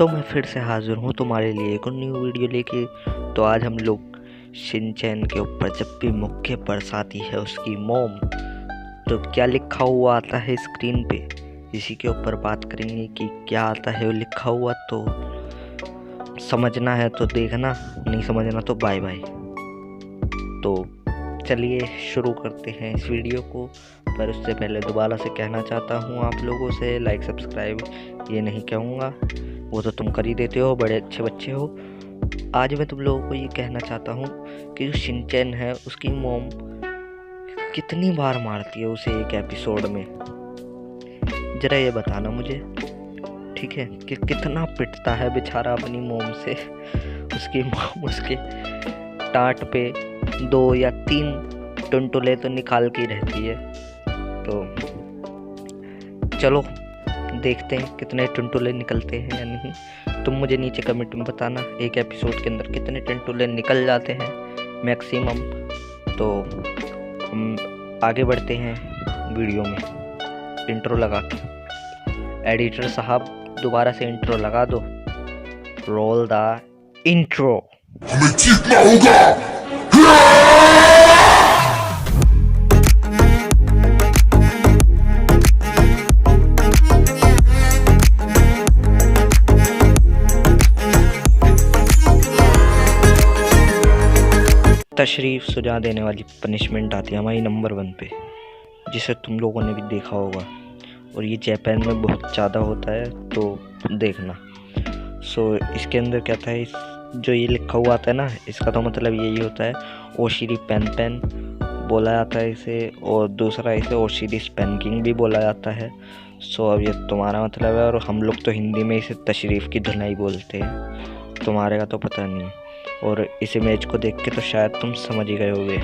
मैं फिर से हाजिर हूँ तुम्हारे लिए एक न्यू वीडियो लेके। तो आज हम लोग शिनचैन के ऊपर जब भी मुख्य बरसाती है उसकी मोम, तो क्या लिखा हुआ आता है स्क्रीन पे, इसी के ऊपर बात करेंगे कि क्या आता है वो लिखा हुआ। तो समझना है तो देखना, नहीं समझना तो बाय बाय। तो चलिए शुरू करते हैं इस वीडियो को। पर उससे पहले दोबारा से कहना चाहता हूँ आप लोगों से, लाइक सब्सक्राइब ये नहीं कहूँगा, वो तो तुम कर ही देते हो, बड़े अच्छे बच्चे हो। आज मैं तुम लोगों को ये कहना चाहता हूँ कि जो शिनचैन है उसकी मोम कितनी बार मारती है उसे एक एपिसोड में, जरा ये बताना मुझे, ठीक है? कि कितना पिटता है बेचारा अपनी मोम से। उसकी मोम उसके टाट पे 2 या 3 टुनटुले तो निकाल के रहती है। तो चलो देखते हैं कितने टुनटुले निकलते हैं या नहीं। तुम मुझे नीचे कमेंट में बताना एक एपिसोड के अंदर कितने टुनटुले निकल जाते हैं मैक्सिमम। तो हम आगे बढ़ते हैं वीडियो में। इंट्रो लगा के एडिटर साहब दोबारा से इंट्रो लगा दो। Roll the intro. हमें जीतना होगा। तशरीफ सुझा देने वाली पनिशमेंट आती है हमारी नंबर 1 पे, जिसे तुम लोगों ने भी देखा होगा, और ये जापान में बहुत ज़्यादा होता है, तो देखना। इसके अंदर क्या था, जो ये लिखा हुआ आता है ना, इसका तो मतलब यही होता है ओशिरी पेन पेन बोला जाता है इसे, और दूसरा इसे ओशिरी स्पैंकिंग भी बोला जाता है। अब ये तुम्हारा मतलब है, और हम लोग तो हिंदी में इसे तशरीफ़ की धुनाई बोलते हैं, तुम्हारे का तो पता नहीं है। और इस इमेज को देख के तो शायद तुम समझ ही गए होगे।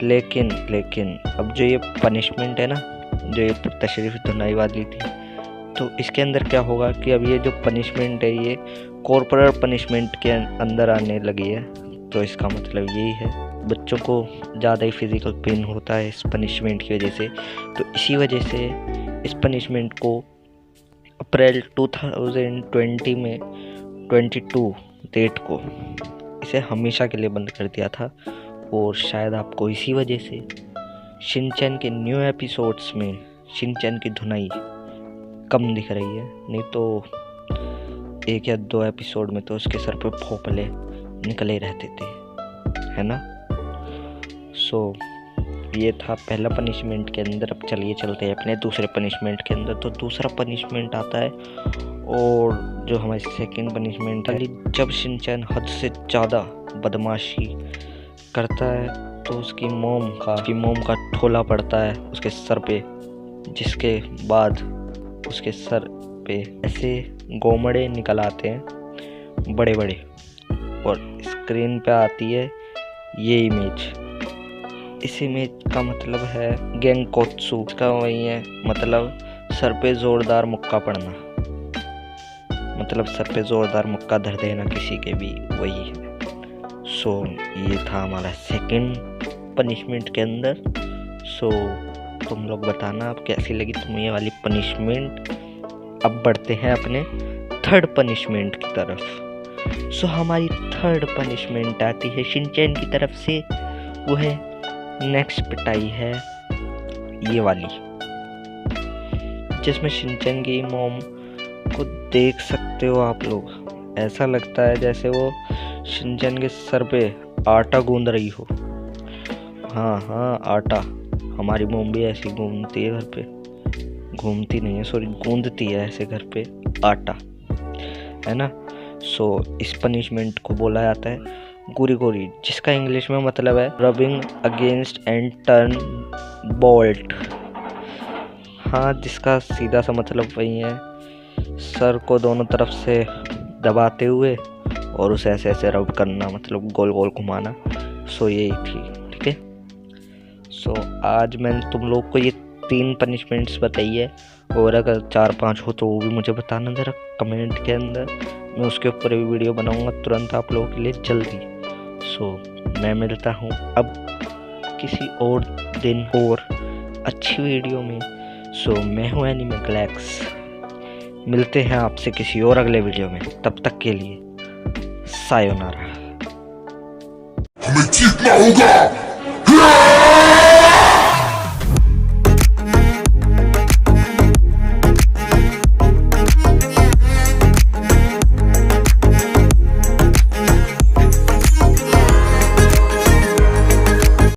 लेकिन अब जो ये पनिशमेंट है ना, जो ये तशरीफ़ धुनाई वाली थी, तो इसके अंदर क्या होगा कि अब ये जो पनिशमेंट है ये कॉर्पोरल पनिशमेंट के अंदर आने लगी है। तो इसका मतलब यही है बच्चों को ज़्यादा ही फिज़िकल पेन होता है इस पनिशमेंट की वजह से। तो इसी वजह से इस पनिशमेंट को अप्रैल 2020 में 22 डेट को इसे हमेशा के लिए बंद कर दिया था। और शायद आपको इसी वजह से शिनचैन के न्यू एपिसोड्स में शिनचैन की धुनाई कम दिख रही है, नहीं तो 1 या 2 एपिसोड में तो उसके सर पे फोपले निकले रहते थे, है ना? ये था पहला पनिशमेंट के अंदर। अब चलिए चलते हैं अपने दूसरे पनिशमेंट के अंदर। तो दूसरा पनिशमेंट आता है, और जो हमारी सेकंड पनिशमेंट है, जब शिनचैन हद से ज़्यादा बदमाशी करता है तो उसकी मोम का ठोला पड़ता है उसके सर पे, जिसके बाद उसके सर पे ऐसे गोमड़े निकल आते हैं बड़े बड़े, और स्क्रीन पे आती है ये इमेज। इस इमेज का मतलब है गेंकोत्सु, इसका वही है मतलब सर पे ज़ोरदार मुक्का पड़ना, मतलब सर पे ज़ोरदार मुक्का धर देना किसी के भी, वही है। ये था हमारा सेकंड पनिशमेंट के अंदर। तुम लोग बताना अब कैसी लगी तुम्हें ये वाली पनिशमेंट। अब बढ़ते हैं अपने थर्ड पनिशमेंट की तरफ। हमारी थर्ड पनिशमेंट आती है शिनचैन की तरफ से, वो है नेक्स्ट पिटाई है ये वाली, जिसमें शिनचैन की मोम को देख सकते हो आप लोग, ऐसा लगता है जैसे वो शिनचैन के सर पे आटा गूंद रही हो। हाँ आटा, हमारी मोम भी ऐसी घूमती है घर पे, घूमती नहीं है सॉरी, गूंदती है ऐसे घर पे आटा, है ना? इस पनिशमेंट को बोला जाता है गुरी गोरी, जिसका इंग्लिश में मतलब है rubbing against and turn bolt. हाँ, जिसका सीधा सा मतलब वही है, सर को दोनों तरफ से दबाते हुए और उसे ऐसे ऐसे रब करना, मतलब गोल गोल घुमाना। यही थी, ठीक है? आज मैंने तुम लोग को ये 3 पनिशमेंट्स बताई है, और अगर 4-5 हो तो वो भी मुझे बताना ज़रा कमेंट के अंदर, मैं उसके ऊपर भी वीडियो बनाऊंगा तुरंत आप लोगों के लिए जल्दी। मैं मिलता हूँ अब किसी और दिन और अच्छी वीडियो में। सो मैं हूँ एनिमे ग्लैक्स। मिलते हैं आपसे किसी और अगले वीडियो में, तब तक के लिए सायोनारा। हमें जीतना होगा।